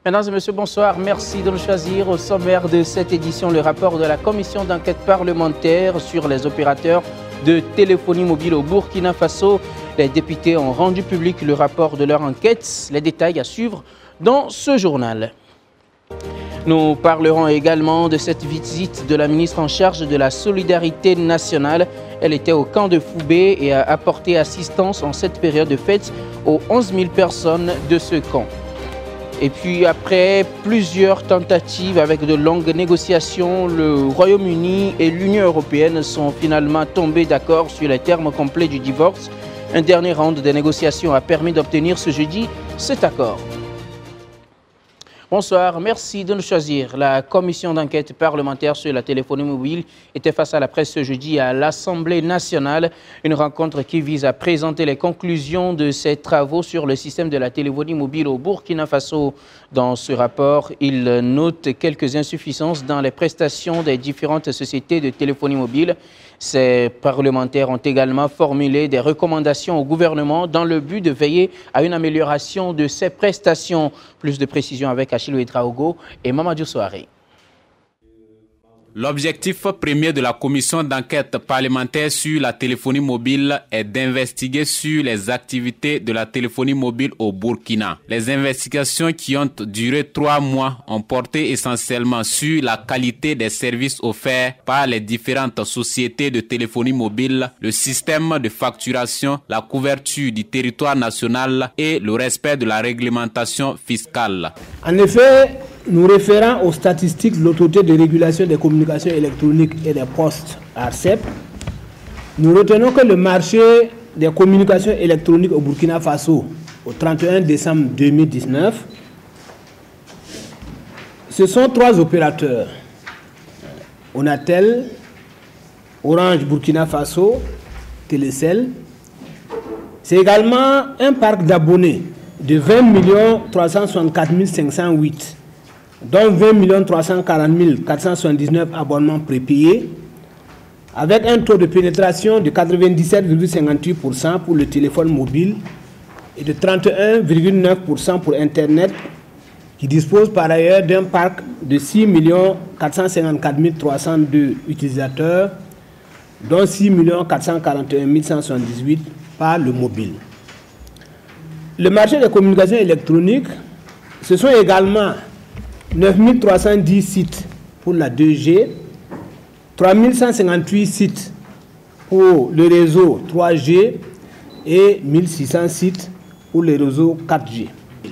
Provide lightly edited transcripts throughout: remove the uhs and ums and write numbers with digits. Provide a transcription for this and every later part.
Mesdames et messieurs, bonsoir. Merci de nous choisir. Au sommaire de cette édition, le rapport de la commission d'enquête parlementaire sur les opérateurs de téléphonie mobile au Burkina Faso. Les députés ont rendu public le rapport de leur enquête. Les détails à suivre dans ce journal. Nous parlerons également de cette visite de la ministre en charge de la solidarité nationale. Elle était au camp de Foubé et a apporté assistance en cette période de fête aux 11 000 personnes de ce camp. Et puis après plusieurs tentatives avec de longues négociations, le Royaume-Uni et l'Union européenne sont finalement tombés d'accord sur les termes complets du divorce. Un dernier round de négociations a permis d'obtenir ce jeudi cet accord. Bonsoir, merci de nous choisir. La commission d'enquête parlementaire sur la téléphonie mobile était face à la presse ce jeudi à l'Assemblée nationale. Une rencontre qui vise à présenter les conclusions de ses travaux sur le système de la téléphonie mobile au Burkina Faso. Dans ce rapport, il note quelques insuffisances dans les prestations des différentes sociétés de téléphonie mobile. Ces parlementaires ont également formulé des recommandations au gouvernement dans le but de veiller à une amélioration de ces prestations. Plus de précisions avec Achille Ouedraogo et Mamadou Souaré. L'objectif premier de la commission d'enquête parlementaire sur la téléphonie mobile est d'investiguer sur les activités de la téléphonie mobile au Burkina. Les investigations qui ont duré 3 mois ont porté essentiellement sur la qualité des services offerts par les différentes sociétés de téléphonie mobile, le système de facturation, la couverture du territoire national et le respect de la réglementation fiscale. En effet, nous référant aux statistiques de l'autorité de régulation des communications électroniques et des postes ARCEP, nous retenons que le marché des communications électroniques au Burkina Faso au 31 décembre 2019, ce sont 3 opérateurs. Onatel, Orange Burkina Faso, Télécel. C'est également un parc d'abonnés de 20 364 508, dont 20 340 479 abonnements prépayés, avec un taux de pénétration de 97,58% pour le téléphone mobile et de 31,9% pour Internet, qui dispose par ailleurs d'un parc de 6 454 302 utilisateurs, dont 6 441 178 par le mobile. Le marché des communications électroniques, ce sont également 9 310 sites pour la 2G, 3 158 sites pour le réseau 3G et 1600 sites pour le réseau 4G.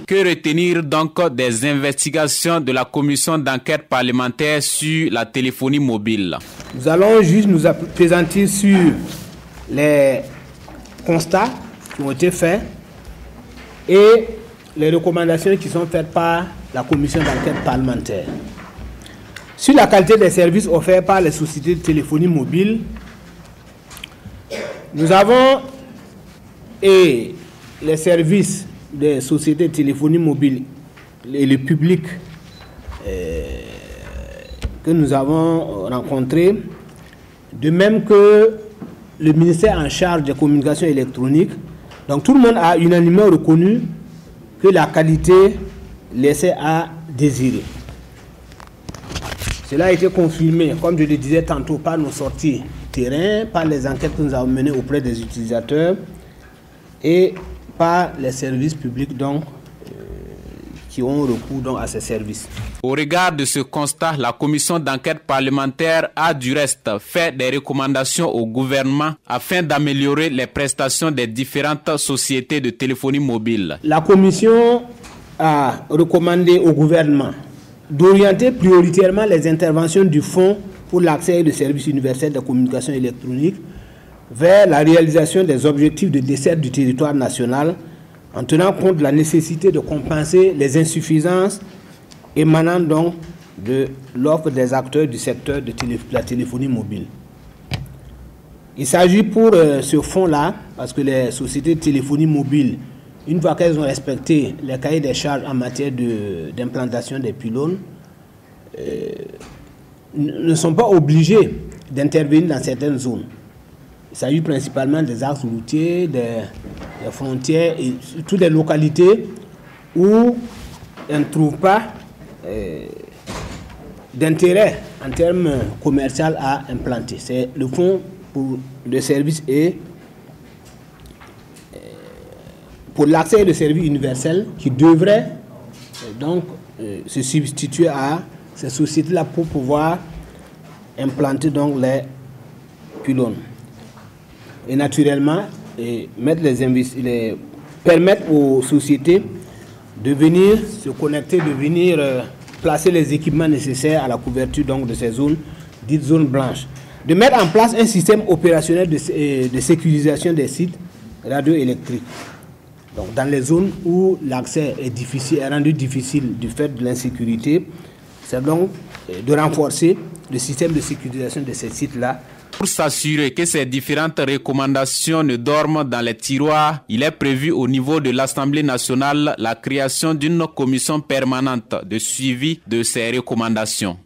Que retenir donc des investigations de la commission d'enquête parlementaire sur la téléphonie mobile? Nous allons juste nous présenter sur les constats qui ont été faits et les recommandations qui sont faites par la commission d'enquête parlementaire. Sur la qualité des services offerts par les sociétés de téléphonie mobile, nous avons les services des sociétés de téléphonie mobile et le public que nous avons rencontré, de même que le ministère en charge des communications électroniques. Donc tout le monde a unanimement reconnu que la qualité laissait à désirer. Cela a été confirmé, comme je le disais tantôt, par nos sorties terrain, par les enquêtes que nous avons menées auprès des utilisateurs et par les services publics donc, qui ont recours donc, à ces services. Au regard de ce constat, la commission d'enquête parlementaire a du reste fait des recommandations au gouvernement afin d'améliorer les prestations des différentes sociétés de téléphonie mobile. La commission a recommandé au gouvernement d'orienter prioritairement les interventions du Fonds pour l'accès et le service universel de communication électronique vers la réalisation des objectifs de desserte du territoire national en tenant compte de la nécessité de compenser les insuffisances émanant donc de l'offre des acteurs du secteur de la téléphonie mobile. Il s'agit pour ce fonds-là, parce que les sociétés de téléphonie mobile, une fois qu'elles ont respecté les cahiers des charges en matière d'implantation des pylônes, ne sont pas obligées d'intervenir dans certaines zones. Il s'agit principalement des axes routiers, des frontières et surtout des localités où ne trouve pas d'intérêt en termes commerciaux à implanter. C'est le fonds pour le service et pour l'accès et le service universel qui devrait donc se substituer à ces sociétés-là pour pouvoir implanter donc les pylônes. Et naturellement, permettre aux sociétés de venir se connecter, de venir placer les équipements nécessaires à la couverture donc, de ces zones, dites zones blanches. De mettre en place un système opérationnel de sécurisation des sites radioélectriques. Donc, dans les zones où l'accès est rendu difficile du fait de l'insécurité, c'est donc de renforcer le système de sécurisation de ces sites-là. Pour s'assurer que ces différentes recommandations ne dorment dans les tiroirs, il est prévu au niveau de l'Assemblée nationale la création d'une commission permanente de suivi de ces recommandations.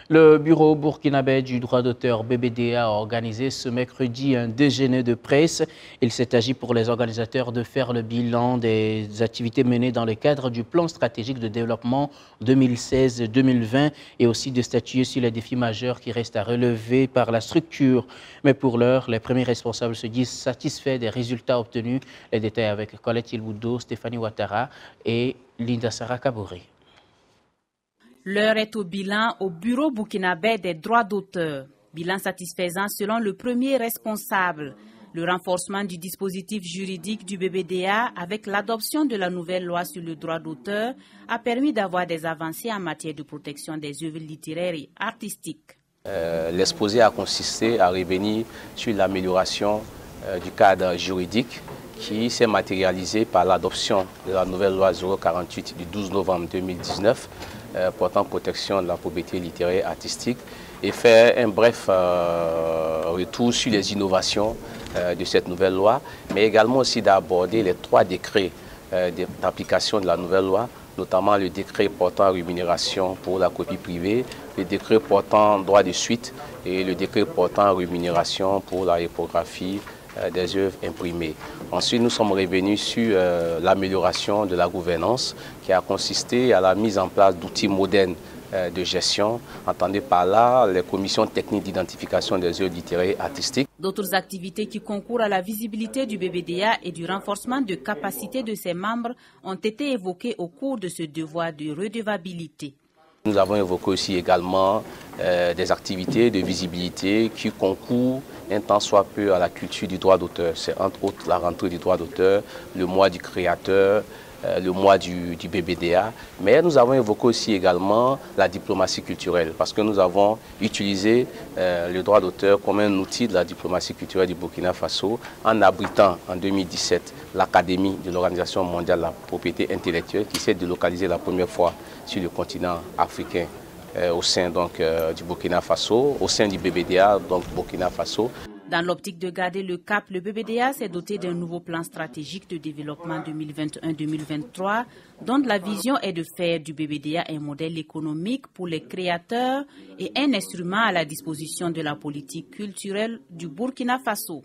Le bureau burkinabé du droit d'auteur BBDA a organisé ce mercredi un déjeuner de presse. Il s'est agi pour les organisateurs de faire le bilan des activités menées dans le cadre du plan stratégique de développement 2016-2020 et aussi de statuer sur les défis majeurs qui restent à relever par la structure. Mais pour l'heure, les premiers responsables se disent satisfaits des résultats obtenus. Les détails avec Colette Ilboudo, Stéphanie Ouattara et Linda Sarah Kabouré. L'heure est au bilan au bureau burkinabé des droits d'auteur. Bilan satisfaisant selon le premier responsable. Le renforcement du dispositif juridique du BBDA avec l'adoption de la nouvelle loi sur le droit d'auteur a permis d'avoir des avancées en matière de protection des œuvres littéraires et artistiques. L'exposé a consisté à revenir sur l'amélioration du cadre juridique qui s'est matérialisé par l'adoption de la nouvelle loi 048 du 12 novembre 2019 portant protection de la propriété littéraire et artistique et faire un bref retour sur les innovations de cette nouvelle loi, mais également aussi d'aborder les 3 décrets d'application de la nouvelle loi, notamment le décret portant rémunération pour la copie privée, le décret portant droit de suite et le décret portant rémunération pour la reprographie des œuvres imprimées. Ensuite, nous sommes revenus sur l'amélioration de la gouvernance qui a consisté à la mise en place d'outils modernes de gestion, entendez par là les commissions techniques d'identification des œuvres littéraires et artistiques. D'autres activités qui concourent à la visibilité du BBDA et du renforcement de capacités de ses membres ont été évoquées au cours de ce devoir de redevabilité. Nous avons évoqué aussi également des activités de visibilité qui concourent un tant soit peu à la culture du droit d'auteur. C'est entre autres la rentrée du droit d'auteur, le mois du créateur, le mois du BBDA. Mais nous avons évoqué aussi également la diplomatie culturelle parce que nous avons utilisé le droit d'auteur comme un outil de la diplomatie culturelle du Burkina Faso en abritant en 2017 l'Académie de l'Organisation mondiale de la propriété intellectuelle qui s'est délocalisée la première fois sur le continent africain au sein donc, du Burkina Faso, au sein du BBDA, donc Burkina Faso. Dans l'optique de garder le cap, le BBDA s'est doté d'un nouveau plan stratégique de développement 2021-2023, dont la vision est de faire du BBDA un modèle économique pour les créateurs et un instrument à la disposition de la politique culturelle du Burkina Faso.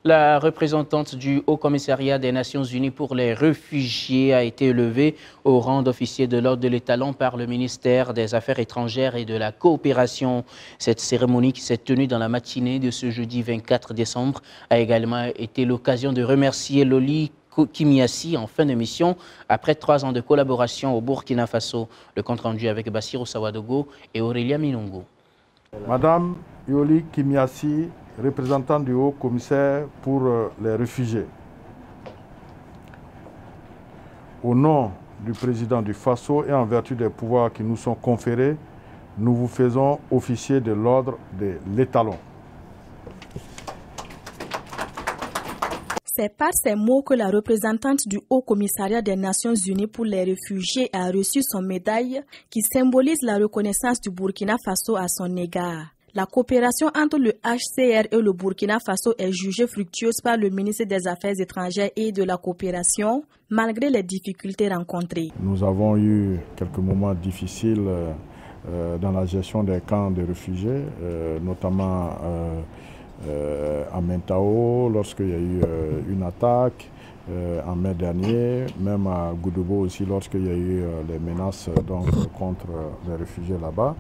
La représentante du Haut Commissariat des Nations Unies pour les réfugiés a été élevée au rang d'officier de l'ordre de l'Étalon par le ministère des Affaires étrangères et de la coopération. Cette cérémonie qui s'est tenue dans la matinée de ce jeudi 24 décembre a également été l'occasion de remercier Loli Kimiassi en fin d'émission après 3 ans de collaboration au Burkina Faso. Le compte rendu avec Bassirou Sawadogo et Aurélia Minongo. Madame Yoli Kimiassi, représentante du Haut Commissaire pour les réfugiés. Au nom du président du Faso et en vertu des pouvoirs qui nous sont conférés, nous vous faisons officier de l'ordre de l'Étalon. C'est par ces mots que la représentante du Haut Commissariat des Nations Unies pour les réfugiés a reçu son médaille qui symbolise la reconnaissance du Burkina Faso à son égard. La coopération entre le HCR et le Burkina Faso est jugée fructueuse par le ministre des Affaires étrangères et de la coopération, malgré les difficultés rencontrées. Nous avons eu quelques moments difficiles dans la gestion des camps de réfugiés, notamment à Mentao, lorsqu'il y a eu une attaque, en mai dernier, même à Goudoubo aussi lorsqu'il y a eu les menaces donc, contre les réfugiés là-bas.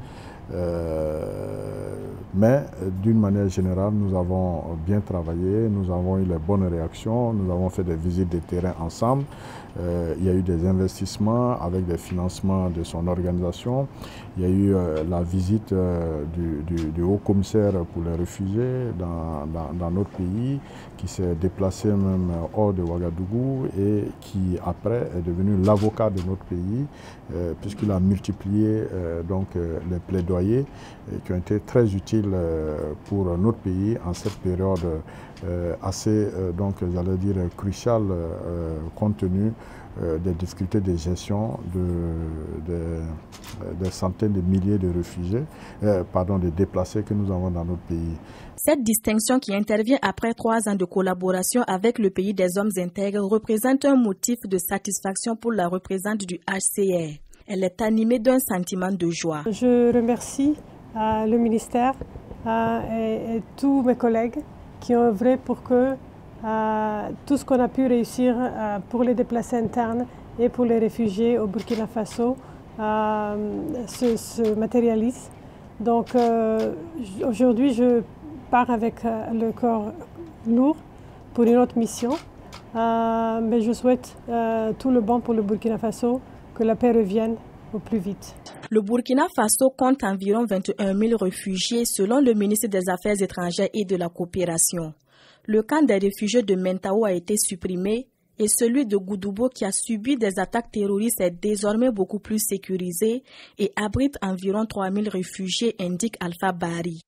Mais d'une manière générale, nous avons bien travaillé, nous avons eu les bonnes réactions, nous avons fait des visites de terrain ensemble. Il y a eu des investissements avec des financements de son organisation. Il y a eu la visite du haut-commissaire pour les réfugiés dans notre pays, qui s'est déplacé même hors de Ouagadougou et qui après est devenu l'avocat de notre pays, puisqu'il a multiplié donc, les plaidoyers qui ont été très utiles pour notre pays en cette période assez, donc j'allais dire, cruciale compte tenu des difficultés de gestion des centaines de milliers de réfugiés, de déplacés que nous avons dans notre pays. Cette distinction qui intervient après 3 ans de collaboration avec le pays des hommes intègres représente un motif de satisfaction pour la représentante du HCR. Elle est animée d'un sentiment de joie. Je remercie le ministère et tous mes collègues qui ont œuvré pour que tout ce qu'on a pu réussir pour les déplacés internes et pour les réfugiés au Burkina Faso se matérialise. Donc aujourd'hui, je pars avec le corps lourd pour une autre mission, mais je souhaite tout le bon pour le Burkina Faso, que la paix revienne au plus vite. Le Burkina Faso compte environ 21 000 réfugiés selon le ministre des Affaires étrangères et de la coopération. Le camp des réfugiés de Mentao a été supprimé et celui de Goudoubo qui a subi des attaques terroristes est désormais beaucoup plus sécurisé et abrite environ 3 000 réfugiés, indique Alpha Bari.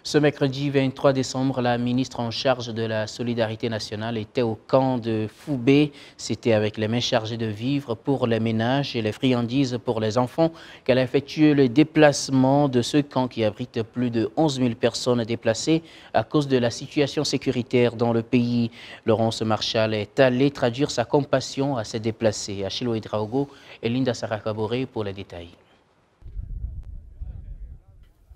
Ce mercredi 23 décembre, la ministre en charge de la solidarité nationale était au camp de Foubé. C'était avec les mains chargées de vivres pour les ménages et les friandises pour les enfants qu'elle a effectué le déplacement de ce camp qui abrite plus de 11 000 personnes déplacées à cause de la situation sécuritaire dans le pays. Laurence Marchal est allée traduire sa compassion à ces déplacés. Achille Ouedraogo et Linda Sarakaboré pour les détails.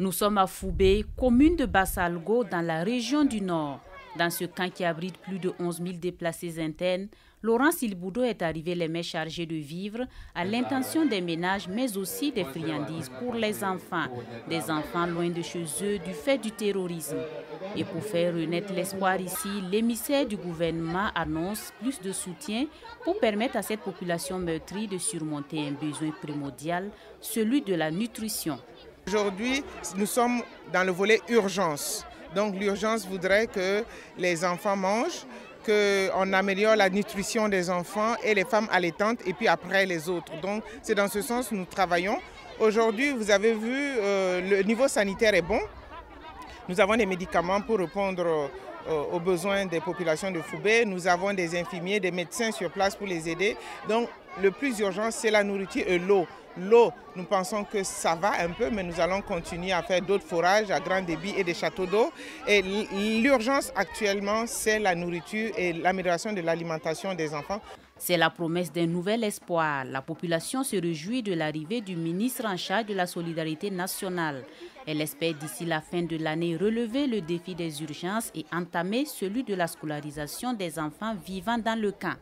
Nous sommes à Foubé, commune de Bassalgo, dans la région du Nord. Dans ce camp qui abrite plus de 11 000 déplacés internes, Laurent Silboudo est arrivé les mains chargées de vivres à l'intention des ménages, mais aussi des friandises pour les enfants. Des enfants loin de chez eux du fait du terrorisme. Et pour faire renaître l'espoir ici, l'émissaire du gouvernement annonce plus de soutien pour permettre à cette population meurtrie de surmonter un besoin primordial, celui de la nutrition. Aujourd'hui, nous sommes dans le volet urgence. Donc l'urgence voudrait que les enfants mangent, qu'on améliore la nutrition des enfants et les femmes allaitantes et puis après les autres. Donc c'est dans ce sens que nous travaillons. Aujourd'hui, vous avez vu, le niveau sanitaire est bon. Nous avons des médicaments pour répondre aux besoins des populations de Foubé. Nous avons des infirmiers, des médecins sur place pour les aider. Donc le plus urgent, c'est la nourriture et l'eau. L'eau, nous pensons que ça va un peu, mais nous allons continuer à faire d'autres forages à grand débit et des châteaux d'eau. Et l'urgence actuellement, c'est la nourriture et l'amélioration de l'alimentation des enfants. C'est la promesse d'un nouvel espoir. La population se réjouit de l'arrivée du ministre en charge de la solidarité nationale. Elle espère d'ici la fin de l'année relever le défi des urgences et entamer celui de la scolarisation des enfants vivant dans le camp.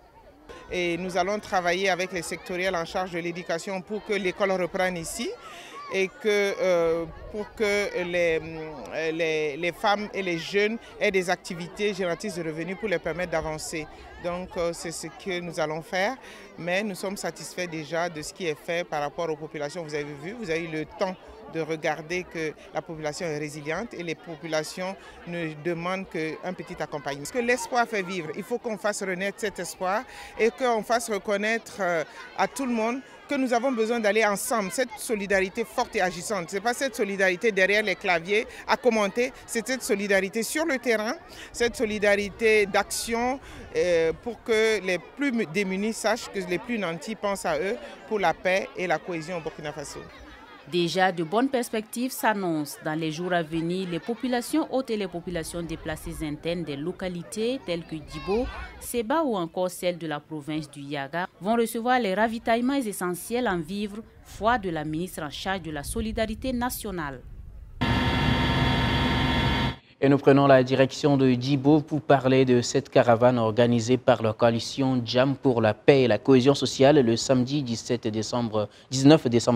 Et nous allons travailler avec les sectoriels en charge de l'éducation pour que l'école reprenne ici et que, pour que les femmes et les jeunes aient des activités génératrices de revenus pour les permettre d'avancer. Donc c'est ce que nous allons faire, mais nous sommes satisfaits déjà de ce qui est fait par rapport aux populations. Vous avez vu, vous avez eu le temps de regarder que la population est résiliente et les populations ne demandent qu'un petit accompagnement. Parce que l'espoir fait vivre, il faut qu'on fasse renaître cet espoir et qu'on fasse reconnaître à tout le monde que nous avons besoin d'aller ensemble, cette solidarité forte et agissante. Ce n'est pas cette solidarité derrière les claviers à commenter, c'est cette solidarité sur le terrain, cette solidarité d'action pour que les plus démunis sachent que les plus nantis pensent à eux pour la paix et la cohésion au Burkina Faso. Déjà, de bonnes perspectives s'annoncent. Dans les jours à venir, les populations hautes et les populations déplacées internes des localités telles que Djibo, Seba ou encore celles de la province du Yaga vont recevoir les ravitaillements essentiels en vivres, foi de la ministre en charge de la solidarité nationale. Et nous prenons la direction de Djibo pour parler de cette caravane organisée par la coalition Jam pour la paix et la cohésion sociale le samedi 19 décembre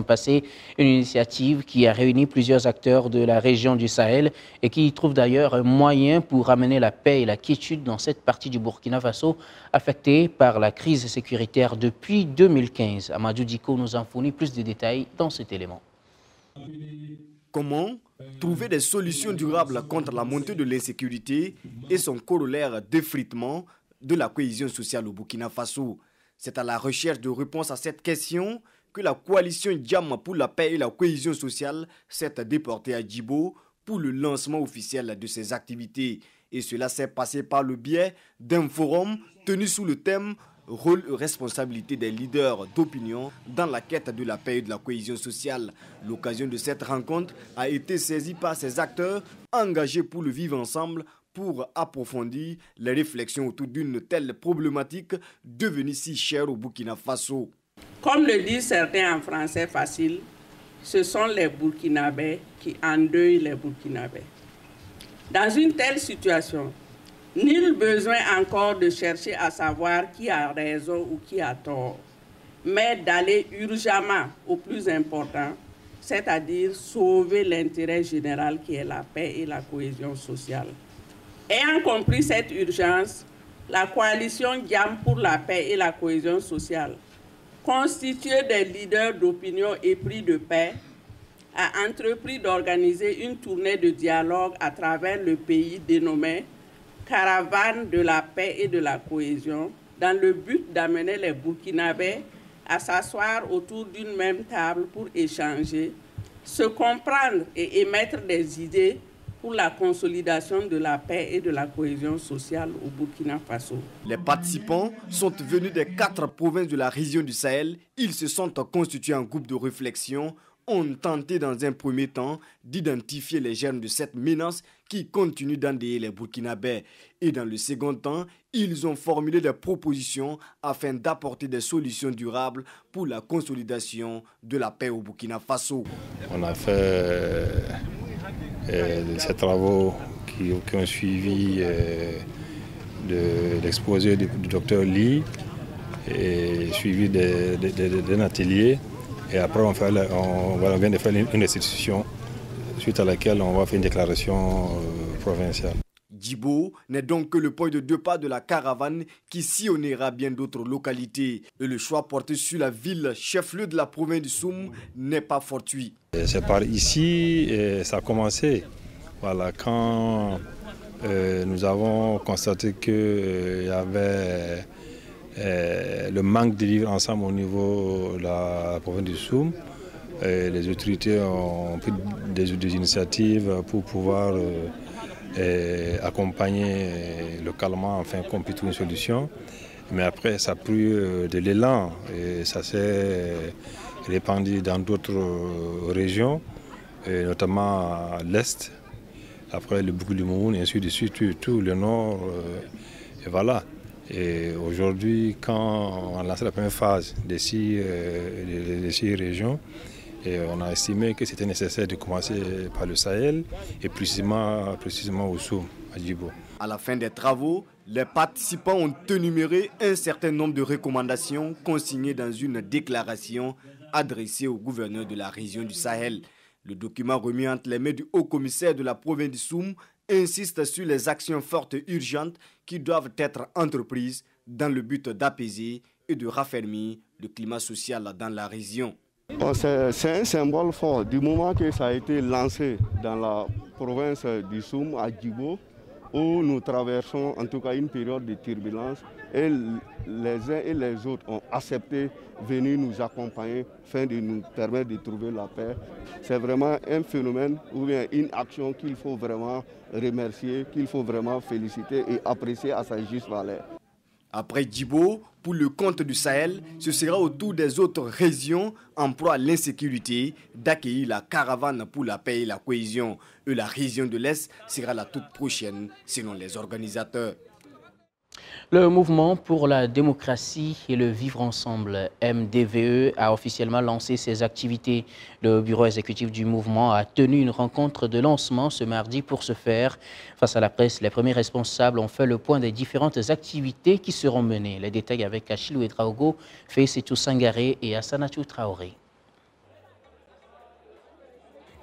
passé. Une initiative qui a réuni plusieurs acteurs de la région du Sahel et qui trouve d'ailleurs un moyen pour amener la paix et la quiétude dans cette partie du Burkina Faso affectée par la crise sécuritaire depuis 2015. Amadou Diko nous en fournit plus de détails dans cet élément. Comment trouver des solutions durables contre la montée de l'insécurité et son corollaire d'effritement de la cohésion sociale au Burkina Faso? C'est à la recherche de réponses à cette question que la coalition Jam pour la paix et la cohésion sociale s'est déportée à Djibo pour le lancement officiel de ses activités. Et cela s'est passé par le biais d'un forum tenu sous le thème rôle et responsabilité des leaders d'opinion dans la quête de la paix et de la cohésion sociale. L'occasion de cette rencontre a été saisie par ces acteurs engagés pour le vivre ensemble pour approfondir les réflexions autour d'une telle problématique devenue si chère au Burkina Faso. Comme le disent certains en français facile, ce sont les Burkinabés qui endeuillent les Burkinabés. Dans une telle situation, nul besoin encore de chercher à savoir qui a raison ou qui a tort, mais d'aller urgemment au plus important, c'est-à-dire sauver l'intérêt général qui est la paix et la cohésion sociale. Ayant compris cette urgence, la coalition Jam pour la paix et la cohésion sociale, constituée des leaders d'opinion épris de paix, a entrepris d'organiser une tournée de dialogue à travers le pays dénommée Caravane de la paix et de la cohésion, dans le but d'amener les Burkinabés à s'asseoir autour d'une même table pour échanger, se comprendre et émettre des idées pour la consolidation de la paix et de la cohésion sociale au Burkina Faso. Les participants sont venus des 4 provinces de la région du Sahel. Ils se sont constitués en groupe de réflexion, ont tenté dans un premier temps d'identifier les germes de cette menace qui continue d'endeuiller les Burkinabés. Et dans le second temps, ils ont formulé des propositions afin d'apporter des solutions durables pour la consolidation de la paix au Burkina Faso. On a fait ces travaux qui ont suivi de l'exposé du docteur Lee et suivi d'un atelier. Et après, on vient de faire une restitution suite à laquelle on va faire une déclaration provinciale. Djibo n'est donc que le point de départ de la caravane qui sillonnera bien d'autres localités. Et le choix porté sur la ville chef-lieu de la province du Soum n'est pas fortuit. C'est par ici et ça a commencé. Voilà, quand nous avons constaté qu'il y avait le manque de vivre ensemble au niveau de la province du Soum. Les autorités ont pris des initiatives pour pouvoir accompagner localement afin qu'on puisse trouver une solution. Mais après, ça a pris de l'élan et ça s'est répandu dans d'autres régions, notamment à l'Est, après le Bougoulimoun et ainsi de suite, tout le Nord. Et voilà. Et aujourd'hui, quand on a lancé la première phase des 6 régions, et on a estimé que c'était nécessaire de commencer par le Sahel et précisément au Soum, à Djibo. À la fin des travaux, les participants ont énuméré un certain nombre de recommandations consignées dans une déclaration adressée au gouverneur de la région du Sahel. Le document remis entre les mains du haut-commissaire de la province du Soum insiste sur les actions fortes et urgentes qui doivent être entreprises dans le but d'apaiser et de raffermir le climat social dans la région. C'est un symbole fort. Du moment que ça a été lancé dans la province du Soum, à Djibo, où nous traversons en tout cas une période de turbulence, et les uns et les autres ont accepté de venir nous accompagner afin de nous permettre de trouver la paix. C'est vraiment un phénomène ou bien une action qu'il faut vraiment remercier, qu'il faut vraiment féliciter et apprécier à sa juste valeur. Après Djibo, pour le compte du Sahel, ce sera au tour des autres régions en proie à l'insécurité d'accueillir la caravane pour la paix et la cohésion. Et la région de l'Est sera la toute prochaine selon les organisateurs. Le mouvement pour la démocratie et le vivre ensemble, MDVE, a officiellement lancé ses activités. Le bureau exécutif du mouvement a tenu une rencontre de lancement ce mardi. Pour ce faire, face à la presse, les premiers responsables ont fait le point des différentes activités qui seront menées. Les détails avec Achille Ouedraogo, Feïsetou Sangaré et Assanatou Traoré.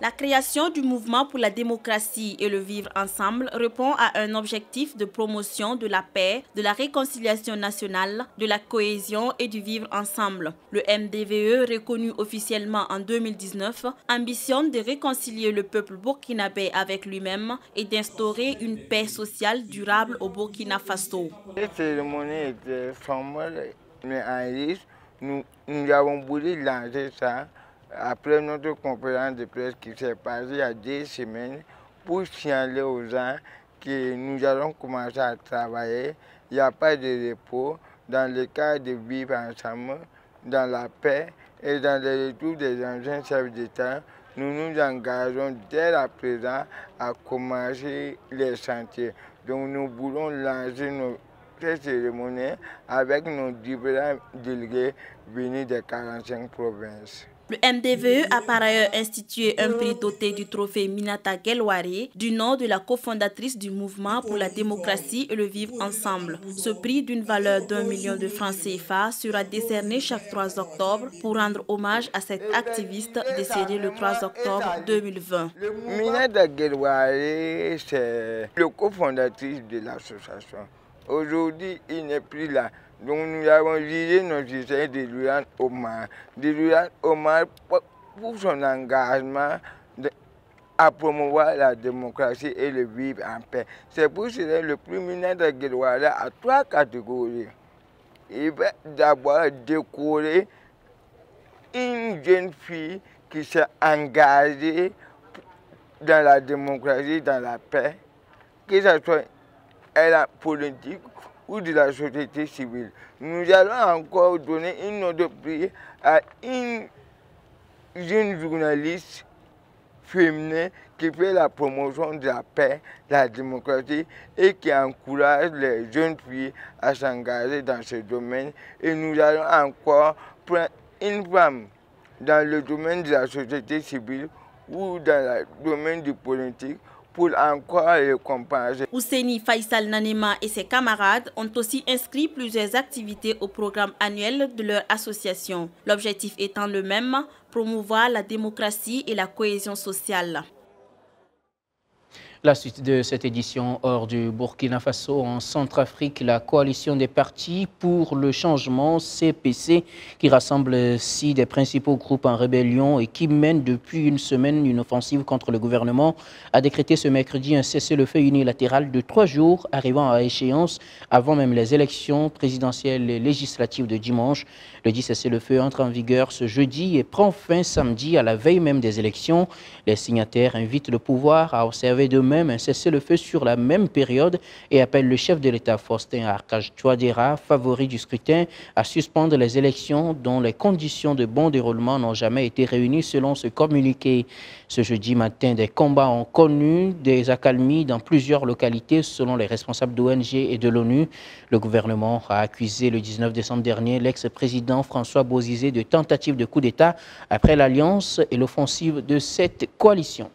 La création du mouvement pour la démocratie et le vivre ensemble répond à un objectif de promotion de la paix, de la réconciliation nationale, de la cohésion et du vivre ensemble. Le MDVE, reconnu officiellement en 2019, ambitionne de réconcilier le peuple burkinabé avec lui-même et d'instaurer une paix sociale durable au Burkina Faso. Cette cérémonie était sombre mais en riche. Nous avons voulu lancer ça après notre conférence de presse qui s'est passée il y a 2 semaines pour signaler aux gens que nous allons commencer à travailler. Il n'y a pas de repos dans le cadre de vivre ensemble, dans la paix et dans le retour des anciens chefs d'État. Nous nous engageons dès à présent à commencer les chantiers. Donc nous voulons lancer cette cérémonie avec nos différents délégués venus des 45 provinces. Le MDVE a par ailleurs institué un prix doté du trophée Minata Gelwari du nom de la cofondatrice du mouvement pour la démocratie et le vivre ensemble. Ce prix d'une valeur d'1 million de francs CFA sera décerné chaque 3 octobre pour rendre hommage à cette activiste décédée le 3 octobre 2020. Minata Gelwari, c'est le cofondatrice de l'association. Aujourd'hui, il n'est plus là. Donc nous avons jugé nos systèmes de lui rendre hommage. De lui rendre hommage pour son engagement à promouvoir la démocratie et le vivre en paix. C'est pour cela que le prix Minata Gelwari a 3 catégories. Il va d'abord décorer une jeune fille qui s'est engagée dans la démocratie, dans la paix, que ce soit la politique ou de la société civile. Nous allons encore donner une autre prix à une jeune journaliste féminin qui fait la promotion de la paix, de la démocratie et qui encourage les jeunes filles à s'engager dans ce domaine. Et nous allons encore prendre une femme dans le domaine de la société civile ou dans le domaine du politique pour encore les compenser. Ousseini Faisal Nanema et ses camarades ont aussi inscrit plusieurs activités au programme annuel de leur association. L'objectif étant le même, promouvoir la démocratie et la cohésion sociale. La suite de cette édition hors du Burkina Faso en Centrafrique, la coalition des partis pour le changement CPC qui rassemble 6 des principaux groupes en rébellion et qui mène depuis une semaine une offensive contre le gouvernement a décrété ce mercredi un cessez-le-feu unilatéral de 3 jours arrivant à échéance avant même les élections présidentielles et législatives de dimanche. Le dit cessez-le-feu entre en vigueur ce jeudi et prend fin samedi à la veille même des élections. Les signataires invitent le pouvoir à observer demain un cessez-le-feu sur la même période et appelle le chef de l'État Faustin Archange Touadéra, favori du scrutin, à suspendre les élections dont les conditions de bon déroulement n'ont jamais été réunies selon ce communiqué. Ce jeudi matin, des combats ont connu des accalmies dans plusieurs localités selon les responsables d'ONG et de l'ONU. Le gouvernement a accusé le 19 décembre dernier l'ex-président François Bozizé de tentative de coup d'État après l'alliance et l'offensive de cette coalition.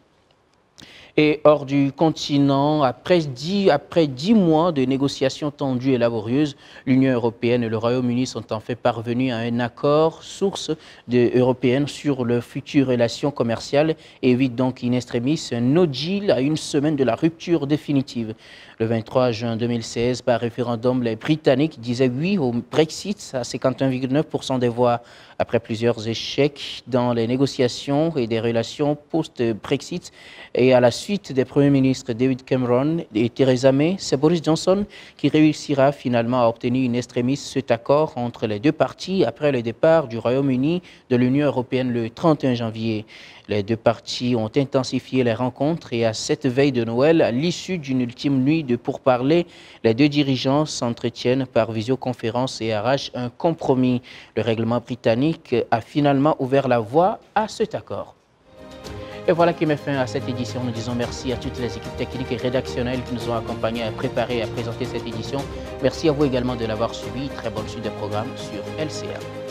Et hors du continent, après 10 mois de négociations tendues et laborieuses, l'Union européenne et le Royaume-Uni sont en fait parvenus à un accord source européenne sur leurs futures relations commerciales et évite donc in extremis un no deal à une semaine de la rupture définitive. Le 23 juin 2016, par référendum, les Britanniques disaient oui au Brexit à 51,9% des voix. Après plusieurs échecs dans les négociations et des relations post-Brexit et à la suite des premiers ministres David Cameron et Theresa May, c'est Boris Johnson qui réussira finalement à obtenir in extremis cet accord entre les deux parties après le départ du Royaume-Uni de l'Union européenne le 31 janvier. Les deux parties ont intensifié les rencontres et à cette veille de Noël, à l'issue d'une ultime nuit de pourparlers, les deux dirigeants s'entretiennent par visioconférence et arrachent un compromis. Le règlement britannique a finalement ouvert la voie à cet accord. Et voilà qui met fin à cette édition. Nous disons merci à toutes les équipes techniques et rédactionnelles qui nous ont accompagnés à préparer et à présenter cette édition. Merci à vous également de l'avoir suivi. Très bonne suite de programme sur LCA.